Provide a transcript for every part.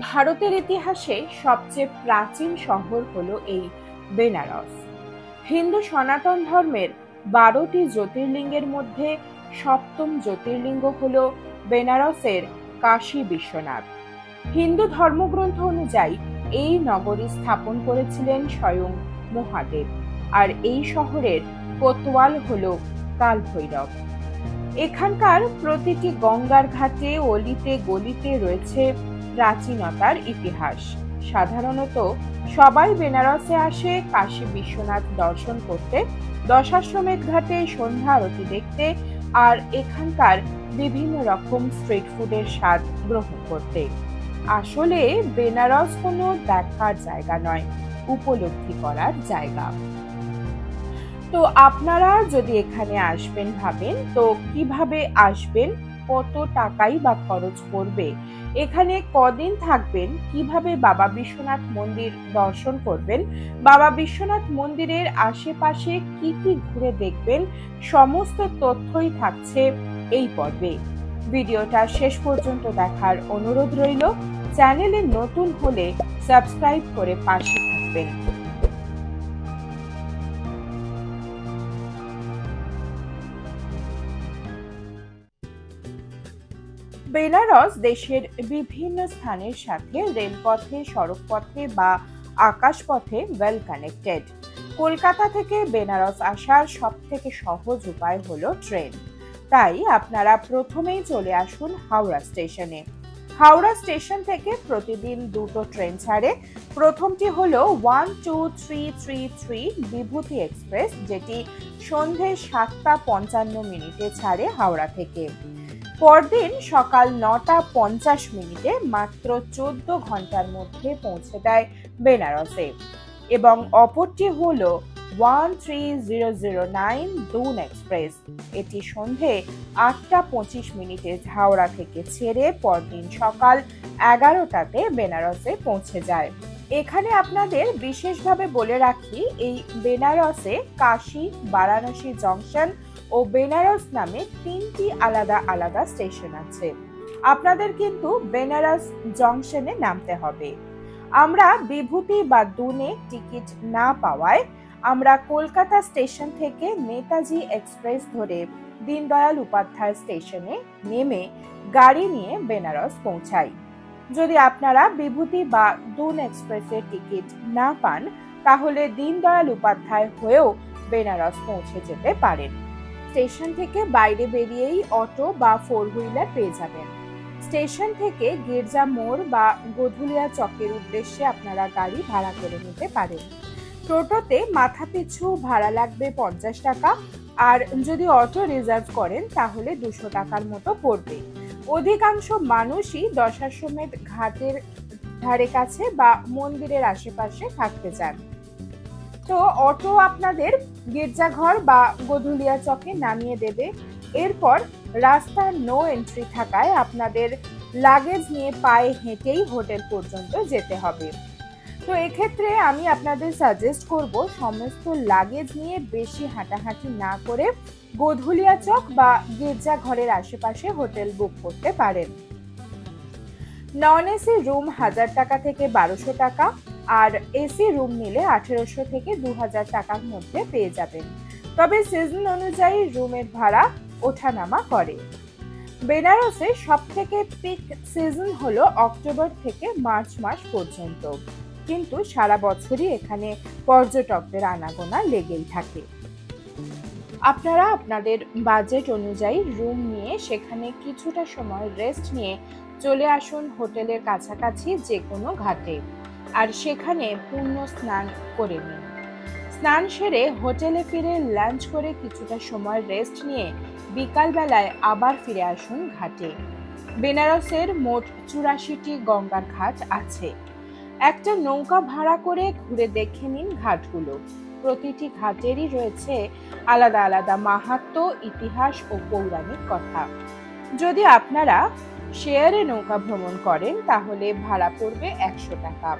ভারতের ইতিহাসে সবচেয়ে প্রাচীন শহর হলো এই বেনারস। হিন্দু সনাতন ধর্মের 12টি জ্যোতির্লিঙ্গের মধ্যে সপ্তম জ্যোতির্লিঙ্গ হল বেনারসের কাশী বিশ্বনাথ। হিন্দু ধর্মগ্রন্থ অনুযায়ী এই নগরী স্থাপন করেছিলেন স্বয়ং মহাদেব, আর এই শহরের কোতোয়াল হল কালভৈরব। এখানকার প্রতিটি গঙ্গার ঘাটে অলিতে গলিতে রয়েছে প্রাচীনতার ইতিহাস। সাধারণত সবাই বেনারসে আসে কাশী বিশ্বনাথ দর্শন করতে, দশাশ্বমেধ ঘাটে সন্ধ্যা আরতি দেখতে, আর এখানকার বিভিন্ন রকম স্ট্রিট ফুডের স্বাদ গ্রহণ করতে। আসলে বেনারস কোনো দেখার জায়গা নয়, উপলব্ধি করার জায়গা। তো আপনারা যদি এখানে আসবেন ভাবেন, তো কিভাবে আসবেন, কত টাকাই বা খরচ পড়বে, এখানে কদিন থাকবেন, কিভাবে বাবা বিশ্বনাথ মন্দির দর্শন করবেন, বাবা বিশ্বনাথ মন্দিরের আশেপাশে কি কি ঘুরে দেখবেন, সমস্ত তথ্যই থাকছে এই পর্বে। ভিডিওটা শেষ পর্যন্ত দেখার অনুরোধ রইল। চ্যানেলে নতুন হলে সাবস্ক্রাইব করে পাশে থাকবেন। বেনারস দেশের বিভিন্ন স্থানের সাথে রেলপথে, সড়কপথে বা আকাশপথে ওয়েল কানেক্টেড। কলকাতা থেকে বেনারস আসার সব থেকে সহজ উপায় হলো ট্রেন। তাই আপনারা প্রথমেই চলে আসুন হাওড়া স্টেশনে। হাওড়া স্টেশন থেকে প্রতিদিন দুটো ট্রেন ছাড়ে। প্রথমটি হলো 12333 বিভূতি এক্সপ্রেস, যেটি সন্ধে 7:55 ছাড়ে হাওড়া থেকে। পরদিন সকাল 9:50 মাত্র 14 ঘন্টার মধ্যে পৌঁছে দেয় বেনারসে। এবং অপরটি হলো 13009 দুন এক্সপ্রেস। এটি সন্ধে 8:25 হাওড়া থেকে ছেড়ে পরদিন সকাল 11টাতে বেনারসে পৌঁছে যায়। এখানে আপনাদের বিশেষভাবে বলে রাখি, এই বেনারসে কাশী, বারাণসী জংশন ও বেনারস নামে 3টি আলাদা আলাদা স্টেশন আছে। আপনাদের কিন্তু বেনারস জংশনে নামতে হবে। আমরা বিভূতি বা দুনে টিকিট না পাওয়ায় আমরা কলকাতা স্টেশন থেকে নেতাজি এক্সপ্রেস ধরে দীনদয়াল উপাধ্যায় স্টেশনে নেমে গাড়ি নিয়ে বেনারস পৌঁছাই। যদি আপনারা বিভূতি বা দুন এক্সপ্রেসের টিকিট না পান, তাহলে দীনদয়াল উপাধ্যায় হয়েও বেনারস পৌঁছে যেতে পারেন। স্টেশন থেকে বাইরে বেরিয়েই অটো বা 4 হুইলার পেয়ে যাবেন। স্টেশন থেকে গির্জা মোড় বা গোধুলিয়া চকের উদ্দেশ্যে আপনারা গাড়ি ভাড়া করে নিতে পারেন। টোটোতে মাথাপিছু ভাড়া লাগবে 50 টাকা, আর যদি অটো রিজার্ভ করেন তাহলে 200 টাকার মতো পড়বে। অধিকাংশ মানুষই দশাশ্বমেধ ঘাটের ধারে কাছে বা মন্দিরের আশেপাশে থাকতে চান। তো অটো আপনাদের গির্জাঘর বা গোধুলিয়া চকে নামিয়ে দেবে। এরপর রাস্তার নো এন্ট্রি থাকায় আপনাদের লাগেজ নিয়ে পায়ে হেঁটেই হোটেল পর্যন্ত যেতে হবে। তো এক্ষেত্রে আমি আপনাদের সাজেস্ট করব, সমস্ত লাগেজ নিয়ে বেশি হাঁটাহাঁটি না করে গোধুলিয়া চক বা গির্জাঘরের আশেপাশে হোটেল বুক করতে পারেন। নন এসি রুম 1000 টাকা থেকে 1200 টাকা, আর এসি রুম নিলে 1800 থেকে 2000 টাকার মধ্যে পেয়ে যাবেন। তবে সিজন অনুযায়ী রুমের ভাড়া ওঠানামা করে। বেনারসে সব থেকে পিক সিজন হলো অক্টোবর থেকে মার্চ মাস পর্যন্ত, কিন্তু সারা বছরই এখানে পর্যটকদের আনাগোনা লেগেই থাকে। আপনারা আপনাদের বাজেট অনুযায়ী রুম নিয়ে সেখানে কিছুটা সময় রেস্ট নিয়ে চলে আসুন হোটেলের কাছাকাছি যে কোনো ঘাটে, আর সেখানে পুণ্য স্নান করে নিন। স্নান সেরে হোটেলে ফিরে লাঞ্চ করে কিছুটা সময় রেস্ট নিয়ে বিকালবেলায় আবার ফিরে আসুন ঘাটে। বেনারসের মোট 84টি গঙ্গার ঘাট আছে। একটা নৌকা ভাড়া করে ঘুরে দেখে নিন ঘাটগুলো। প্রতিটি ঘাটেরই রয়েছে আলাদা আলাদা মাহাত্ম্য, ইতিহাস ও পৌরাণিক কথা। যদি আপনারা শেয়ারে নৌকা ভ্রমণ করেন তাহলে ভাড়া পড়বে 100 টাকা,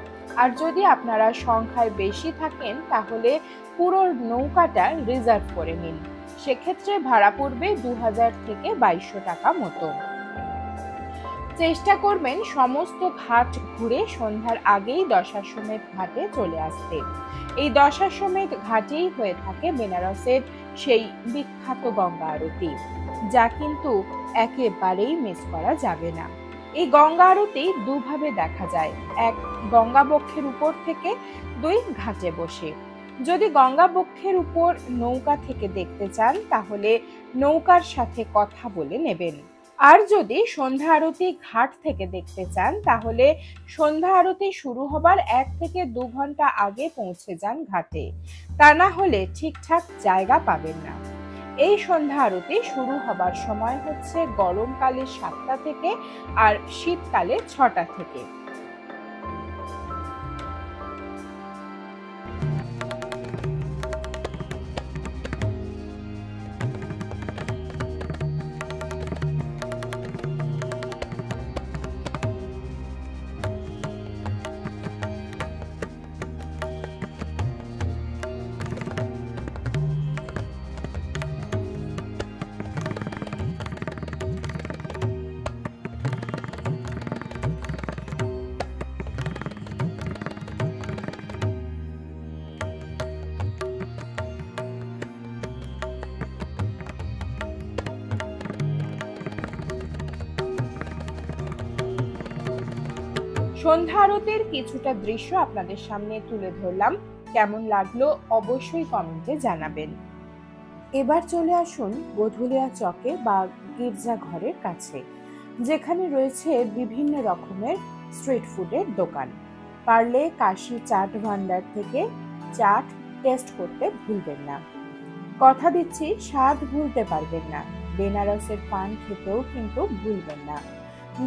আর যদি আপনারা সংখ্যায় বেশি থাকেন তাহলে পুরো নৌকাটা রিজার্ভ করে নিন। সেক্ষেত্রে ভাড়া পড়বে 2000 থেকে 2200 টাকা মতো। চেষ্টা করবেন সমস্ত ঘাট ঘুরে সন্ধ্যার আগেই দশাশ্বমেধ ঘাটে চলে আসতে। এই দশাশ্বমেধ ঘাটেই হয়ে থাকে বেনারসের সেই বিখ্যাত গঙ্গা আরতি, যা কিন্তু একেবারেই মিস করা যাবে না। এই গঙ্গা আরতি দুভাবে দেখা যায়, এক গঙ্গা বক্ষের উপর থেকে, দুই ঘাটে বসে। যদি গঙ্গা বক্ষের উপর নৌকা থেকে দেখতে চান তাহলে নৌকার সাথে কথা বলে নেবেন। আর যদি সন্ধ্যা আরতি ঘাট থেকে দেখতে চান তাহলে সন্ধ্যা আরতি শুরু হবার 1 থেকে 2 ঘন্টা আগে পৌঁছে যান ঘাটে, তা না হলে ঠিকঠাক জায়গা পাবেন না। এই সন্ধ্যা আরতি শুরু হবার সময় হচ্ছে গরমকালে 7টা থেকে আর শীতকালে 6টা থেকে। সন্ধ্যা আরতির কিছুটা দৃশ্য আপনাদের সামনে তুলে ধরলাম। কেমন লাগলো অবশ্যই কমেন্টে জানাবেন। এবার চলে আসুন গোধুলিয়া চকে বা গির্জা ঘরের কাছে, যেখানে রয়েছে বিভিন্ন রকমের স্ট্রিট ফুডের দোকান। পারলে কাশী চাট ভান্ডার থেকে চাট টেস্ট করতে ভুলবেন না। কথা দিচ্ছি স্বাদ ভুলতে পারবেন না। বেনারসের পান খেতেও কিন্তু ভুলবেন না।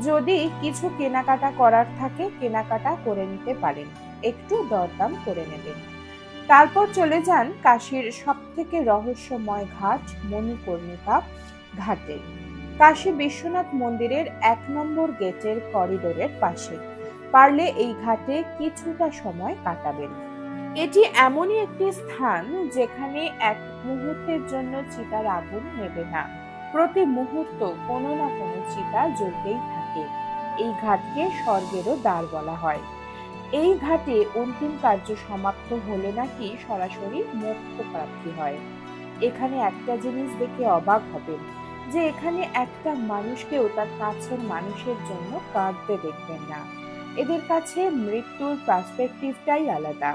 যদি কিছু কেনাকাটা করার থাকে কেনাকাটা করে নিতে পারেন, একটু দরদাম করে নেবেন। তারপর চলে যান কাশীর সবথেকে রহস্যময় ঘাট মণিকর্ণিকা ঘাটে, কাশী বিশ্বনাথ মন্দিরের 1 নম্বর গেটের করিডোরের পাশে। পারলে এই ঘাটে কিছুটা সময় কাটাবেন। এটি এমনই একটি স্থান যেখানে এক মুহূর্তের জন্য চিতার আগুন নেবে না। প্রতি মুহূর্ত কোনো না কোনো চিতা জ্বলতেই থাকে। এই ঘাটকে স্বর্গেরও দ্বার বলা হয়। এই ঘাটে অন্তিম কার্য সমাপ্ত হলে নাকি সরাসরি মোক্ষ প্রাপ্তি হয়। এখানে একটা জিনিস দেখে অবাক হবেন যে এখানে একটা মানুষকেও তার কাছের মানুষের জন্য কাঁদতে দেখবেন না। এদের কাছে মৃত্যুর পার্সপেক্টিভটাই আলাদা।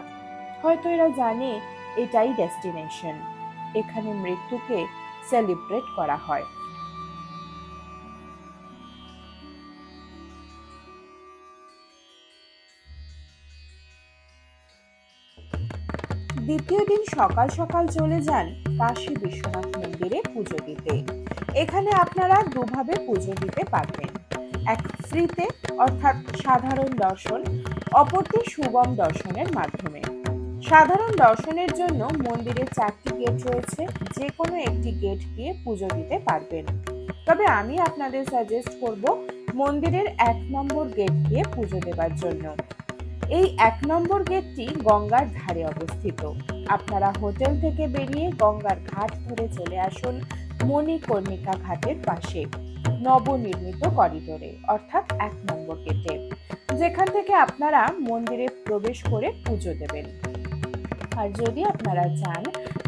হয়তো এরা জানে এটাই ডেস্টিনেশন। এখানে মৃত্যুকে সেলিব্রেট করা হয়। দ্বিতীয় দিন সকাল সকাল চলে যান কাশী বিশ্বনাথ মন্দিরে পুজো দিতে। এখানে আপনারা দুভাবে পুজো দিতে পারবেন, এক ফ্রিতে অর্থাৎ সাধারণ দর্শন, অপরটি সুগম দর্শনের মাধ্যমে। সাধারণ দর্শনের জন্য মন্দিরে 4টি গেট রয়েছে, যে কোনো একটি গেট দিয়ে পুজো দিতে পারবেন। তবে আমি আপনাদের সাজেস্ট করব মন্দিরের 1 নম্বর গেট দিয়ে পুজো দেওয়ার জন্য। এই 1 নম্বর গেটটি গঙ্গার ধারে অবস্থিত। আপনারা হোটেল থেকে বেরিয়ে গঙ্গার ঘাট ধরে চলে আসুন মণিকর্ণিকা ঘাটের পাশে নবনির্মিত করিডোরে অর্থাৎ 1 নম্বর গেটে, যেখান থেকে আপনারা মন্দিরে প্রবেশ করে পুজো দেবেন। আর যদি আপনারা চান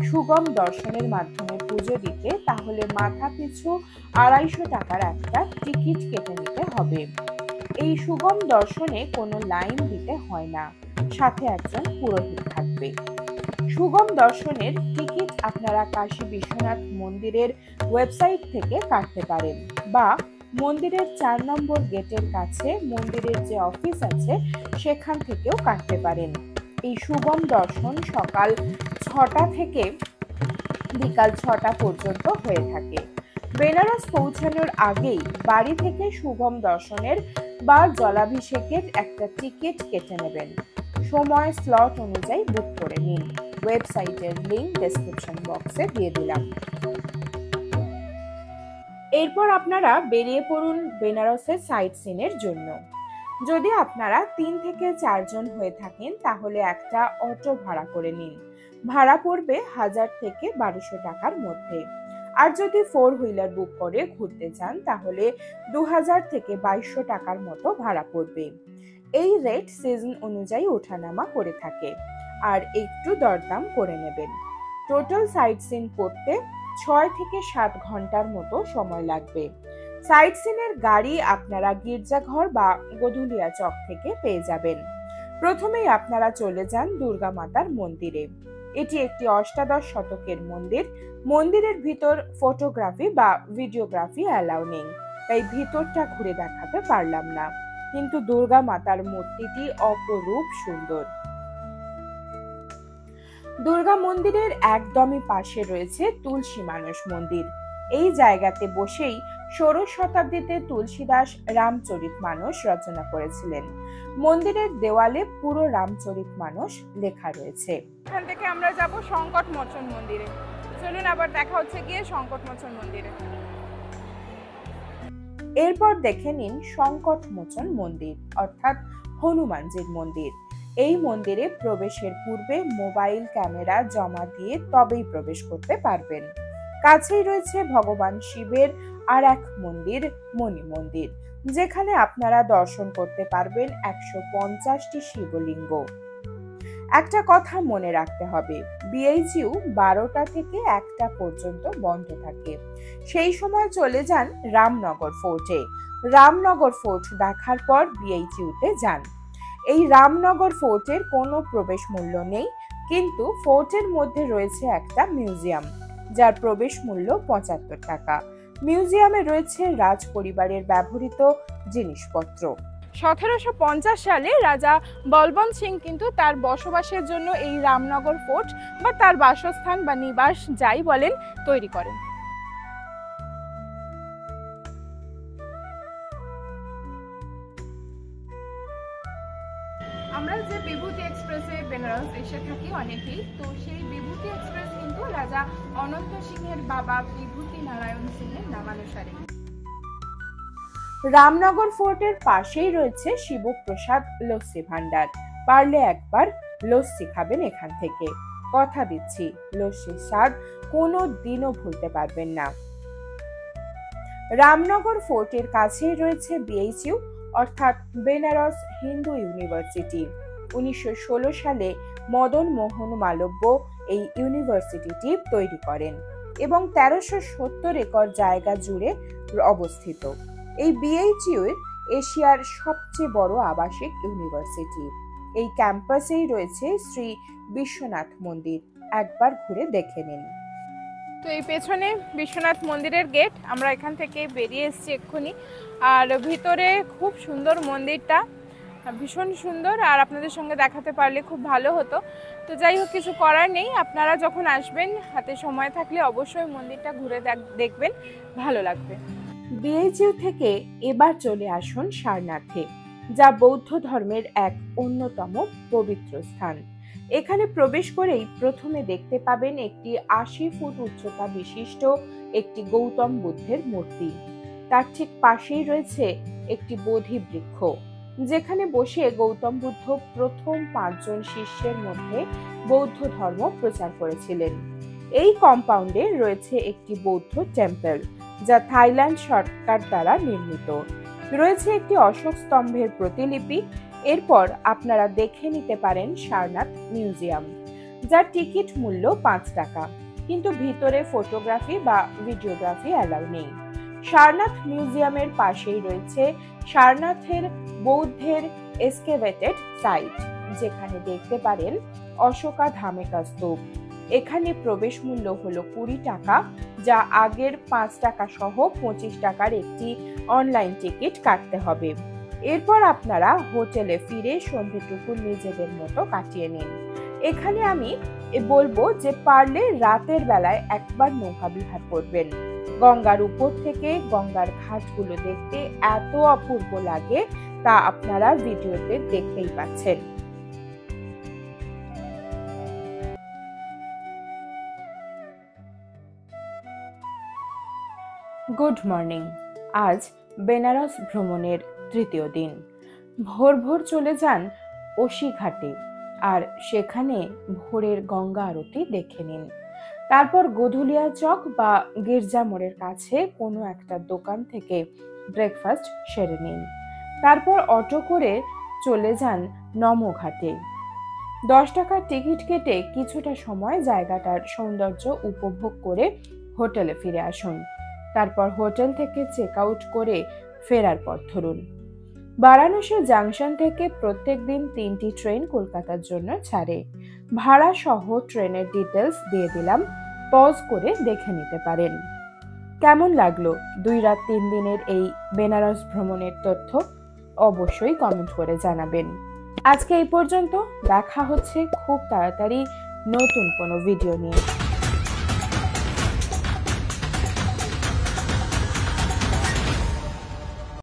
সুগম দর্শনের মাধ্যমে পুজো দিতে তাহলে মাথা পিছু 250 টাকার একটা টিকিট কেটে নিতে হবে। এই সুগম দর্শনে কোনো লাইন দিতে হয় না, সাথে একজন পুরোহিত থাকবে। সুগম দর্শনের টিকিট আপনারা কাশী বিশ্বনাথ মন্দিরের ওয়েবসাইট থেকে কাটতে পারেন বা মন্দিরের 4 নম্বর গেটের কাছে মন্দিরের যে অফিস আছে সেখান থেকেও কাটতে পারেন। এই সুগম দর্শন সকাল 6টা থেকে বিকাল 6টা পর্যন্ত হয়ে থাকে। বেনারস পৌঁছানোর আগেই বাড়ি থেকে সুগম দর্শনের বা জলাভিষেকের একটা টিকিট কেটে নেবেন। সময় স্লট অনুযায়ী বুক করে নিন। ওয়েবসাইটের লিংক ডেসক্রিপশন বক্সে দিয়ে দিলাম। এরপর আপনারা বেরিয়ে পড়ুন বেনারসের সাইট সিনের জন্য। যদি আপনারা 3 থেকে 4 জন হয়ে থাকেন তাহলে একটা অটো ভাড়া করে নিন। ভাড়া পড়বে 1000 থেকে 1200 টাকার মধ্যে। আর যদি 4 হুইলার বুক করে ঘুরতে চান তাহলে 2000 থেকে 2200 টাকার মতো ভাড়া পড়বে। এই রেট সিজন অনুযায়ী ওঠানামা করে থাকে, আর একটু দরদাম করে নেবেন। টোটাল সাইট সিন করতে 6 থেকে 7 ঘন্টার মতো সময় লাগবে। সাইট সিনের গাড়ি আপনারা গির্জাঘর বা গধুলিয়া চক থেকে পেয়ে যাবেন। প্রথমেই আপনারা চলে যান দুর্গা মাতার মন্দিরে। এটি একটি অষ্টাদশ শতকের মন্দির। মন্দিরের ভিতর ফটোগ্রাফি বা ভিডিওগ্রাফি অ্যালাউ নেই, তাই ভিতরটা ঘুরে দেখাতে পারলাম না, কিন্তু দুর্গা মাতার মূর্তিটি অপরূপ সুন্দর। দুর্গা মন্দিরের একদমই পাশে রয়েছে তুলসী মানস মন্দির। এই জায়গাতে বসেই ষোড়শ শতাব্দীতে তুলসীদাস রামচরিতমানস রচনা করেছিলেন। মন্দিরের দেওয়ালে পুরো রামচরিতমানস লেখা রয়েছে। এখান থেকে আমরা যাব সংকটমোচন মন্দিরে। চলুন আবার দেখা হচ্ছে গিয়ে সংকটমোচন মন্দিরে। এরপর দেখে নিন সংকটমোচন মন্দির, অর্থাৎ হনুমানজির মন্দির। এই মন্দিরে প্রবেশের পূর্বে মোবাইল ক্যামেরা জমা দিয়ে তবেই প্রবেশ করতে পারবেন। কাছেই রয়েছে ভগবান শিবের আর এক মন্দির, মণি মন্দির, যেখানে আপনারা দর্শন করতে পারবেন 150টি শিবলিঙ্গ। একটা কথা মনে রাখতে হবে, বিএইচইউ 12টা থেকে 1টা পর্যন্ত বন্ধ থাকে। সেই সময় চলে যান রামনগর ফোর্টে। রামনগর ফোর্ট দেখার পর বিএইচইউতে যান। এই রামনগর ফোর্টের কোনো প্রবেশ মূল্য নেই, কিন্তু ফোর্টের মধ্যে রয়েছে একটা মিউজিয়াম, যার প্রবেশ মূল্য 75 টাকা। মিউজিয়ামে রয়েছে রাজ পরিবারের ব্যবহৃত জিনিসপত্র। 1750 সালে রাজা বলবন্ত সিং কিন্তু তার বসবাসের জন্য এই রামনগর ফোর্ট বা তার বাসস্থান বা নিবাস যাই বলেন তৈরি করেন। আমরা যে বিভূতি এক্সপ্রেসে বেনারস এসে থাকি অনেকেই, তো সেই বিভূতি এক্সপ্রেস কিন্তু রাজা অনন্ত সিংহের বাবা বিভূতি নারায়ণ সিংহের নামানুসারে। রামনগর ফোর্টের পাশেই রয়েছে শিবপ্রসাদ লস্যি ভান্ডার। পারলে একবার লস্যি খাবেন এখান থেকে, কথা দিচ্ছি লস্যির স্বাদ কোনো দিনও ভুলতে পারবেন না। রামনগর ফোর্টের কাছেই রয়েছে বিএইচইউ, অর্থাৎ বেনারস হিন্দু ইউনিভার্সিটি। 1916 সালে মদন মোহন মালব্য এই ইউনিভার্সিটিটি তৈরি করেন এবং 1370 একর জায়গা জুড়ে অবস্থিত। এই বিএইচইউ এশিয়ার সবচেয়ে বড় আবাসিক ইউনিভার্সিটি। এই ক্যাম্পাসেই রয়েছে শ্রী বিশ্বনাথ মন্দির, একবার ঘুরে দেখে নিন। তো এই পেছনে বিশ্বনাথ মন্দিরের গেট, আমরা এখান থেকে বেরিয়ে এসেছি এক্ষুনি। আর ভিতরে খুব সুন্দর মন্দিরটা, ভীষণ সুন্দর, আর আপনাদের সঙ্গে দেখাতে পারলে খুব ভালো হতো। তো যাই হোক, কিছু করার নেই, আপনারা যখন আসবেন হাতে সময় থাকলে অবশ্যই মন্দিরটা ঘুরে দেখবেন, ভালো লাগবে। বিএইচইউ থেকে এবার চলে আসুন সারনাথে, যা বৌদ্ধ ধর্মের এক অন্যতম পবিত্র স্থান। এখানে প্রবেশ করেই প্রথমে দেখতে পাবেন একটি 80 ফুট উচ্চতা বিশিষ্ট একটি গৌতম বুদ্ধের মূর্তি। তার ঠিক পাশেই রয়েছে একটি বোধি বৃক্ষ, যেখানে বসে গৌতম বুদ্ধ প্রথম 5 জন শিষ্যের মধ্যে বৌদ্ধ ধর্ম প্রচার করেছিলেন। এই কম্পাউন্ডে রয়েছে একটি বৌদ্ধ টেম্পল, যা থাইল্যান্ড সরকার দ্বারা নির্মিত। রয়েছে একটি অশোক স্তম্ভের প্রতিলিপি। এরপর আপনারা দেখে নিতে পারেন সারনাথ মিউজিয়াম, যার টিকিট মূল্য 5 টাকা, কিন্তু ভিতরে ফটোগ্রাফি বা ভিডিওগ্রাফি অ্যালাউ নেই। সারনাথ মিউজিয়ামের পাশেই রয়েছে সারনাথের বৌদ্ধের এক্সকেভেটেড সাইট, যেখানে দেখতে পারেন অশোকা ধামেকা স্তূপ। এখানে প্রবেশ মূল্য হলো 20 টাকা, যা আগের 5 টাকা সহ 25 টাকার একটি অনলাইন টিকিট কাটতে হবে। এরপর আপনারা হোটেলে ফিরে সন্ধ্যেটুকু নিজেদের মতো কাটিয়ে নিন। এখানে আমি বলবো যে পারলে রাতের বেলায় একবার নৌকা বিহার করবেন। গঙ্গার উপর থেকে গঙ্গার ঘাটগুলো দেখতে এত অপূর্ব লাগে, তা আপনারা ভিডিওতে দেখতেই পাচ্ছেন। Good morning. আজ বেনারস ভ্রমণের তৃতীয় দিন। ভোর ভোর চলে যান ওশি ঘাটে, আর সেখানে ভোরের গঙ্গা আরতি দেখে নিন। তারপর গধুলিয়া চক বা গির্জা মোড়ের কাছে কোনো একটা দোকান থেকে ব্রেকফাস্ট সেরে নিন। তারপর অটো করে চলে যান নমঘাটে। 10 টাকার টিকিট কেটে কিছুটা সময় জায়গাটার সৌন্দর্য উপভোগ করে হোটেলে ফিরে আসুন। তারপর হোটেল থেকে চেক আউট করে ফেরার পথ ধরুন। বারাণসী জাংশন থেকে প্রত্যেক দিন 3টি ট্রেন কলকাতার জন্য ছাড়ে। ভাড়া সহ ট্রেনের ডিটেলস দিয়ে দিলাম, পজ করে দেখে নিতে পারেন। কেমন লাগলো 2 রাত 3 দিনের এই বেনারস ভ্রমণের তথ্য? অবশ্যই কমেন্ট করে জানাবেন। আজকে এই পর্যন্ত, দেখা হচ্ছে খুব তাড়াতাড়ি নতুন কোনো ভিডিও নিয়ে।